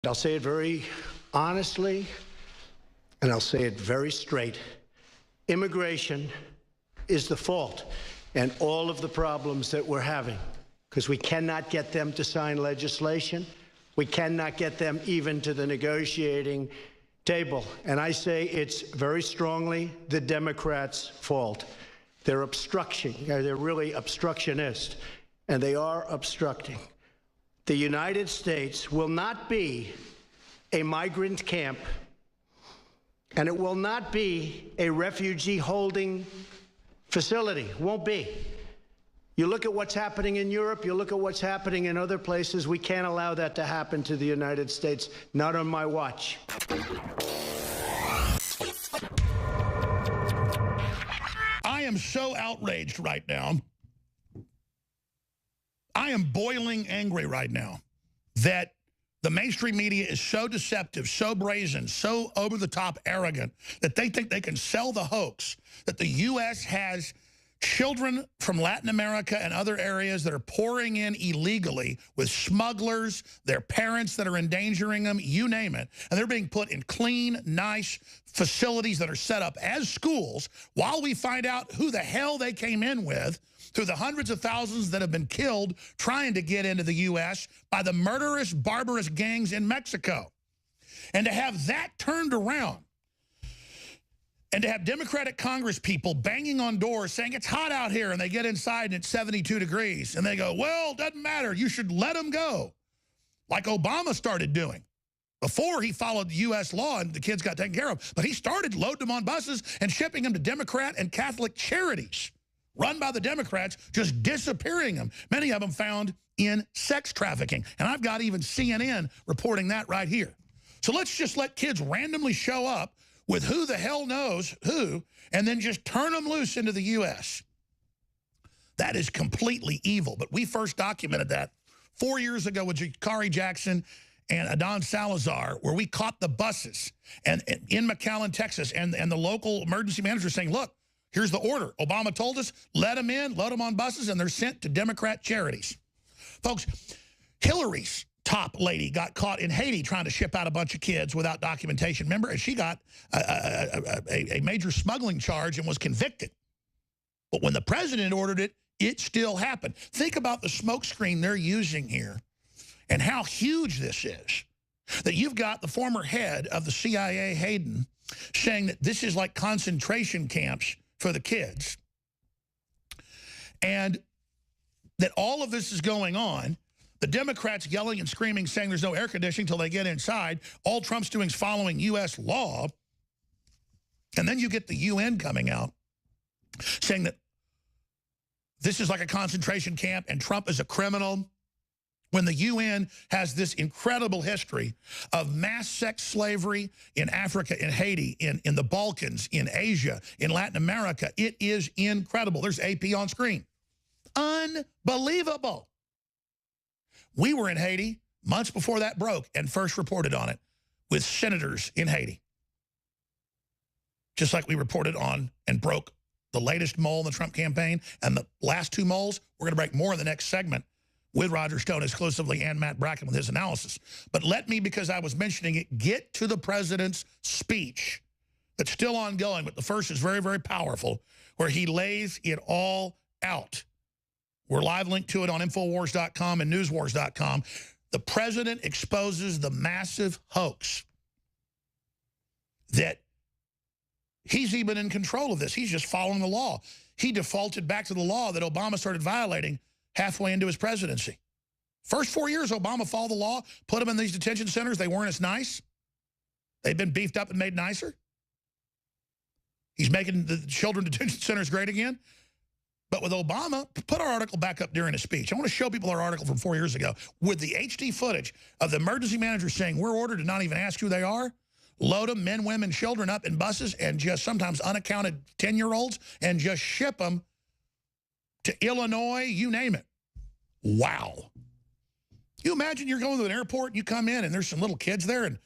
I'll say it very honestly, and I'll say it very straight. Immigration is the fault and all of the problems that we're having, because we cannot get them to sign legislation. We cannot get them even to the negotiating table. And I say it's very strongly the Democrats' fault. They're they're really obstructionist, and they are obstructing. The United States will not be a migrant camp, and it will not be a refugee holding facility. Won't be. You look at what's happening in Europe, you look at what's happening in other places. We can't allow that to happen to the United States, not on my watch. I am so outraged right now. I am boiling angry right now that the mainstream media is so deceptive, so brazen, so over-the-top arrogant that they think they can sell the hoax that the U.S. has children from Latin America and other areas that are pouring in illegally with smugglers, their parents that are endangering them, you name it. And they're being put in clean, nice facilities that are set up as schools while we find out who the hell they came in with through the hundreds of thousands that have been killed trying to get into the U.S. by the murderous, barbarous gangs in Mexico. And to have that turned around, and to have Democratic Congress people banging on doors saying it's hot out here, and they get inside and it's 72 degrees, and they go, well, doesn't matter, you should let them go, like Obama started doing. Before he followed U.S. law and the kids got taken care of, but he started loading them on buses and shipping them to Democrat and Catholic charities run by the Democrats, just disappearing them, many of them found in sex trafficking. And I've got even CNN reporting that right here. So let's just let kids randomly show up with who the hell knows who, and then just turn them loose into the U.S. That is completely evil. But we first documented that 4 years ago with Jakari Jackson and Adon Salazar, where we caught the buses and in McAllen, Texas, and the local emergency manager saying, look, here's the order. Obama told us, let them in, load them on buses, and they're sent to Democrat charities. Folks, Hillary's top lady got caught in Haiti trying to ship out a bunch of kids without documentation. Remember, and she got a major smuggling charge and was convicted. But when the president ordered it, it still happened. Think about the smokescreen they're using here and how huge this is. That you've got the former head of the CIA, Hayden, saying that this is like concentration camps for the kids. And that all of this is going on. The Democrats yelling and screaming, saying there's no air conditioning until they get inside. All Trump's doing is following U.S. law. And then you get the UN coming out saying that this is like a concentration camp and Trump is a criminal, when the UN has this incredible history of mass sex slavery in Africa, in Haiti, in the Balkans, in Asia, in Latin America. It is incredible. There's AP on screen. Unbelievable. We were in Haiti months before that broke and first reported on it with senators in Haiti. Just like we reported on and broke the latest mole in the Trump campaign and the last two moles. We're going to break more in the next segment with Roger Stone exclusively and Matt Bracken with his analysis. But let me, because I was mentioning it, get to the president's speech that's still ongoing, but the first is very, very powerful, where he lays it all out. We're live linked to it on Infowars.com and Newswars.com. The president exposes the massive hoax that he's even in control of this. He's just following the law. He defaulted back to the law that Obama started violating halfway into his presidency. First 4 years, Obama followed the law, put them in these detention centers. They weren't as nice. They've been beefed up and made nicer. He's making the children detention centers great again. But with Obama, put our article back up during his speech. I want to show people our article from 4 years ago with the HD footage of the emergency manager saying we're ordered to not even ask who they are, load them, men, women, children up in buses and just sometimes unaccounted 10-year-olds and just ship them to Illinois, you name it. Wow. You imagine you're going to an airport and you come in and there's some little kids there and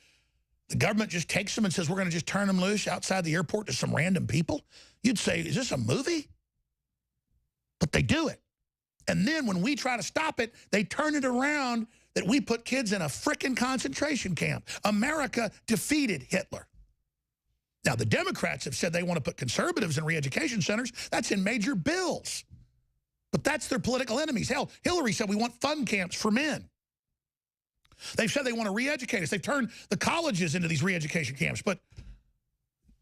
the government just takes them and says we're going to just turn them loose outside the airport to some random people? You'd say, is this a movie? But they do it. And then when we try to stop it, they turn it around that we put kids in a frickin' concentration camp. America defeated Hitler. Now, the Democrats have said they want to put conservatives in re-education centers. That's in major bills. But that's their political enemies. Hell, Hillary said we want fun camps for men. They've said they want to re-educate us. They've turned the colleges into these re-education camps. But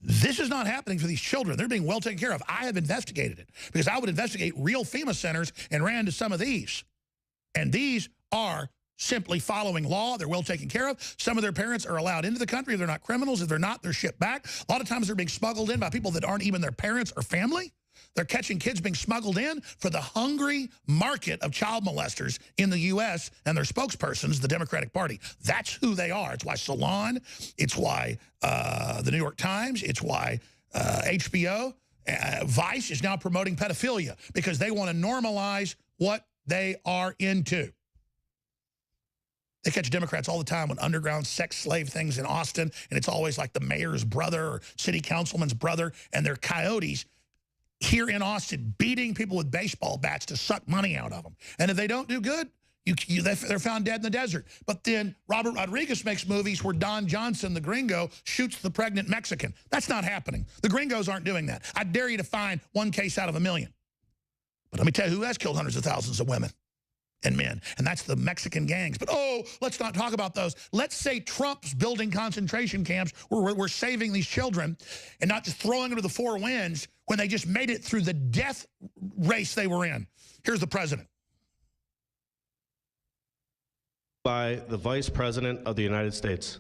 this is not happening for these children. They're being well taken care of. I have investigated it because I would investigate real FEMA centers and ran to some of these. And these are simply following law. They're well taken care of. Some of their parents are allowed into the country. They're not criminals. If they're not, they're shipped back. A lot of times they're being smuggled in by people that aren't even their parents or family. They're catching kids being smuggled in for the hungry market of child molesters in the U.S. and their spokespersons, the Democratic Party. That's who they are. It's why Salon. It's why the New York Times. It's why HBO. Vice is now promoting pedophilia because they want to normalize what they are into. They catch Democrats all the time on underground sex slave things in Austin, and it's always like the mayor's brother or city councilman's brother, and they're coyotes here in Austin beating people with baseball bats to suck money out of them. And if they don't do good, they're found dead in the desert. But then Robert Rodriguez makes movies where Don Johnson, the gringo, shoots the pregnant Mexican. That's not happening. The gringos aren't doing that. I dare you to find one case out of a million. But let me tell you who has killed hundreds of thousands of women and men, and that's the Mexican gangs. But, oh, let's not talk about those. Let's say Trump's building concentration camps where we're saving these children and not just throwing them to the four winds when they just made it through the death race they were in. Here's the president. By the Vice President of the United States.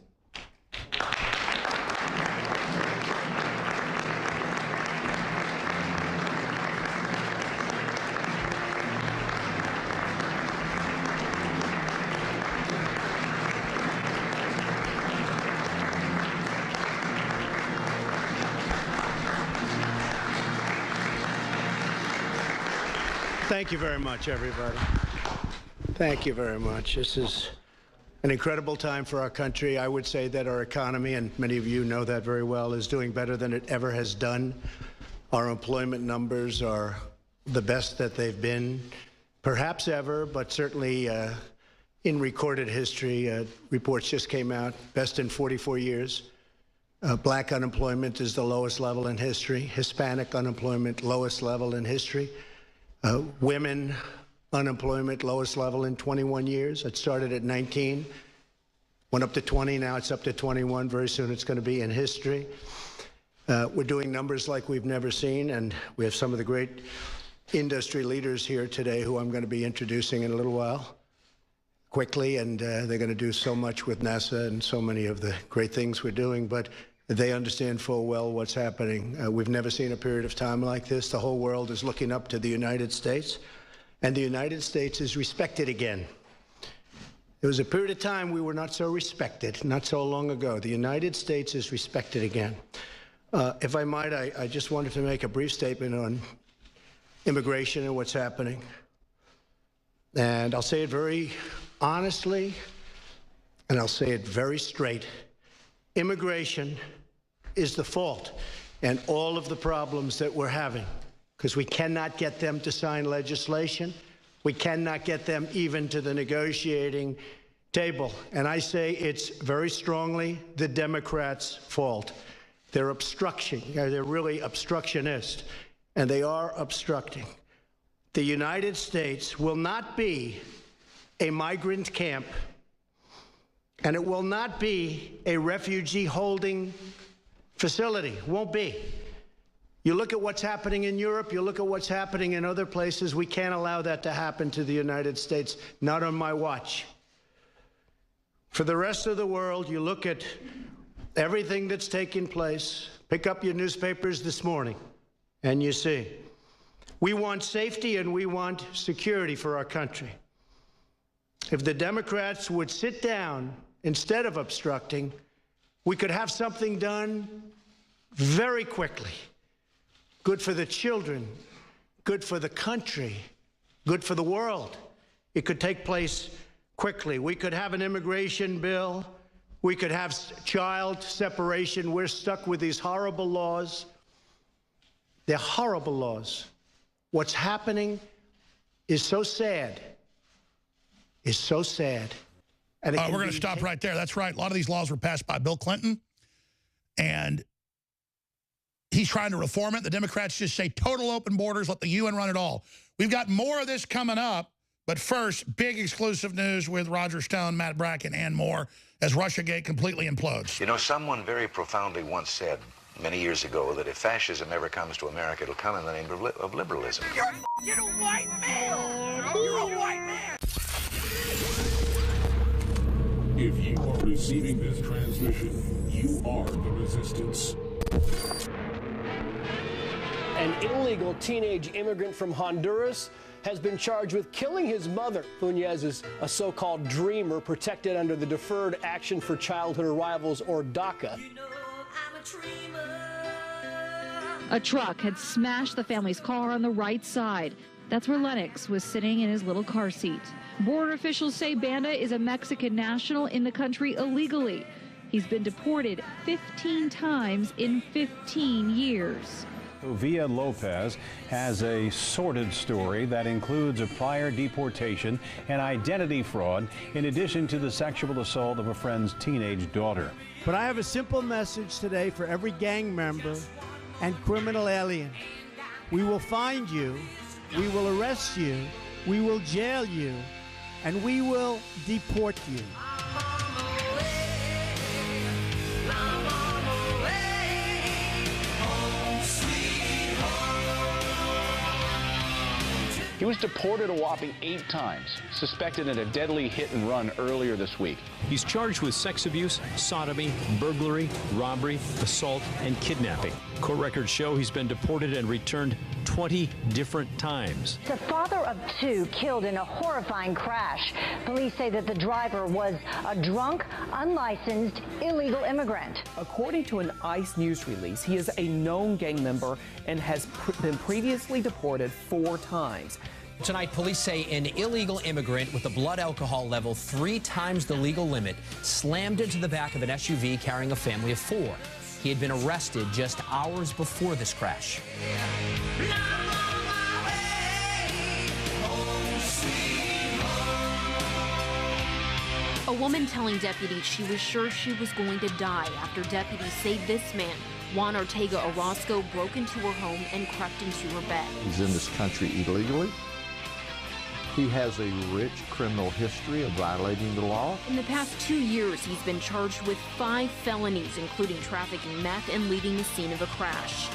Thank you very much, everybody. Thank you very much. This is an incredible time for our country. I would say that our economy, and many of you know that very well, is doing better than it ever has done. Our employment numbers are the best that they've been, perhaps ever, but certainly in recorded history. Reports just came out, best in 44 years. Black unemployment is the lowest level in history. Hispanic unemployment, lowest level in history. Women unemployment, lowest level in 21 years. It started at 19, went up to 20, now it's up to 21. Very soon it's going to be in history. We're doing numbers like we've never seen, and we have some of the great industry leaders here today who I'm going to be introducing in a little while, quickly, and they're going to do so much with NASA and so many of the great things we're doing, but they understand full well what's happening. We've never seen a period of time like this. The whole world is looking up to the United States, and the United States is respected again. There was a period of time we were not so respected, not so long ago. The United States is respected again. If I might, I just wanted to make a brief statement on immigration and what's happening. And I'll say it very honestly, and I'll say it very straight. Immigration is the fault and all of the problems that we're having, because we cannot get them to sign legislation. We cannot get them even to the negotiating table. And I say it's very strongly the Democrats' fault. They're obstruction. They're really obstructionist, and they are obstructing. The United States will not be a migrant camp, and it will not be a refugee holding facility. Won't be. You look at what's happening in Europe, you look at what's happening in other places. We can't allow that to happen to the United States, not on my watch. For the rest of the world, you look at everything that's taking place. Pick up your newspapers this morning, and you see. We want safety and we want security for our country. If the Democrats would sit down instead of obstructing, we could have something done very quickly. Good for the children, good for the country, good for the world. It could take place quickly. We could have an immigration bill. We could have child separation. We're stuck with these horrible laws. They're horrible laws. What's happening is so sad. Is so sad. And it We're can going to be stop right there. That's right. A lot of these laws were passed by Bill Clinton, and he's trying to reform it. The Democrats just say total open borders, let the UN run it all. We've got more of this coming up, but first, big exclusive news with Roger Stone, Matt Bracken, and more as Russiagate completely implodes. You know, someone very profoundly once said many years ago that if fascism ever comes to America, it'll come in the name of liberalism. You're a white man! You're a white man! If you are receiving this transmission, you are the resistance. An illegal teenage immigrant from Honduras has been charged with killing his mother. Funes is a so-called dreamer protected under the Deferred Action for Childhood Arrivals, or DACA. A truck had smashed the family's car on the right side. That's where Lennox was sitting in his little car seat. Border officials say Banda is a Mexican national in the country illegally. He's been deported 15 times in 15 years. Villa Lopez has a sordid story that includes a prior deportation and identity fraud, in addition to the sexual assault of a friend's teenage daughter. But I have a simple message today for every gang member and criminal alien. We will find you, we will arrest you, we will jail you, and we will deport you. He was deported a whopping 8 times, suspected in a deadly hit and run earlier this week. He's charged with sex abuse, sodomy, burglary, robbery, assault, and kidnapping. Court records show he's been deported and returned 20 different times. The father of 2 killed in a horrifying crash. Police say that the driver was a drunk, unlicensed, illegal immigrant. According to an ICE news release, he is a known gang member and has been previously deported 4 times. Tonight, police say an illegal immigrant with a blood alcohol level 3 times the legal limit slammed into the back of an SUV carrying a family of 4. He had been arrested just hours before this crash. A woman telling deputies she was sure she was going to die after deputies say this man, Juan Ortega Orozco, broke into her home and crept into her bed. He's in this country illegally. He has a rich criminal history of violating the law. In the past 2 years, he's been charged with 5 felonies, including trafficking meth and leaving the scene of a crash.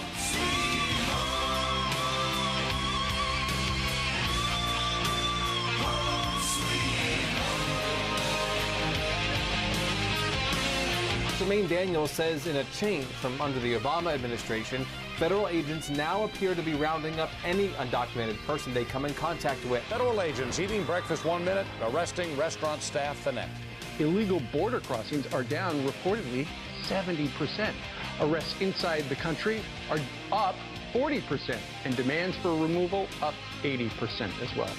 Jermaine Daniels says in a change from under the Obama administration, federal agents now appear to be rounding up any undocumented person they come in contact with. Federal agents eating breakfast 1 minute, arresting restaurant staff the next. Illegal border crossings are down reportedly 70%. Arrests inside the country are up 40%, and demands for removal up 80% as well.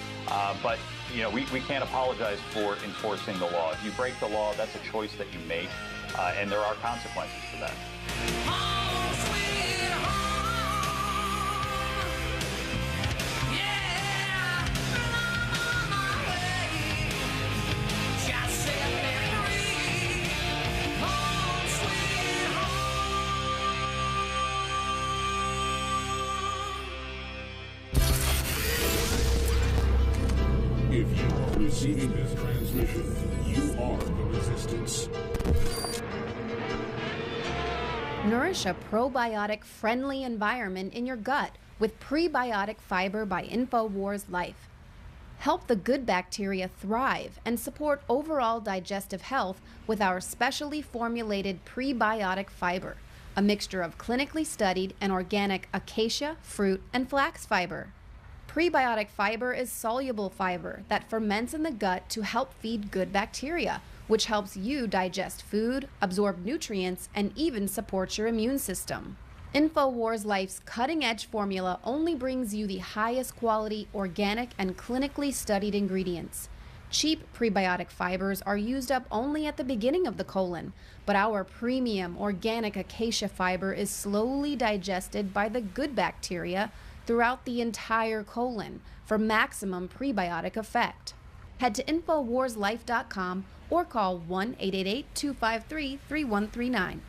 But, you know, we can't apologize for enforcing the law. If you break the law, that's a choice that you make, and there are consequences for that. If you are receiving this transmission, you are the resistance. Nourish a probiotic-friendly environment in your gut with Prebiotic Fiber by InfoWars Life. Help the good bacteria thrive and support overall digestive health with our specially formulated prebiotic fiber, a mixture of clinically studied and organic acacia, fruit, and flax fiber. Prebiotic fiber is soluble fiber that ferments in the gut to help feed good bacteria, which helps you digest food, absorb nutrients, and even supports your immune system. InfoWars Life's cutting-edge formula only brings you the highest quality, organic, and clinically studied ingredients. Cheap prebiotic fibers are used up only at the beginning of the colon, but our premium organic acacia fiber is slowly digested by the good bacteria throughout the entire colon for maximum prebiotic effect. Head to InfoWarsLife.com or call 1-888-253-3139.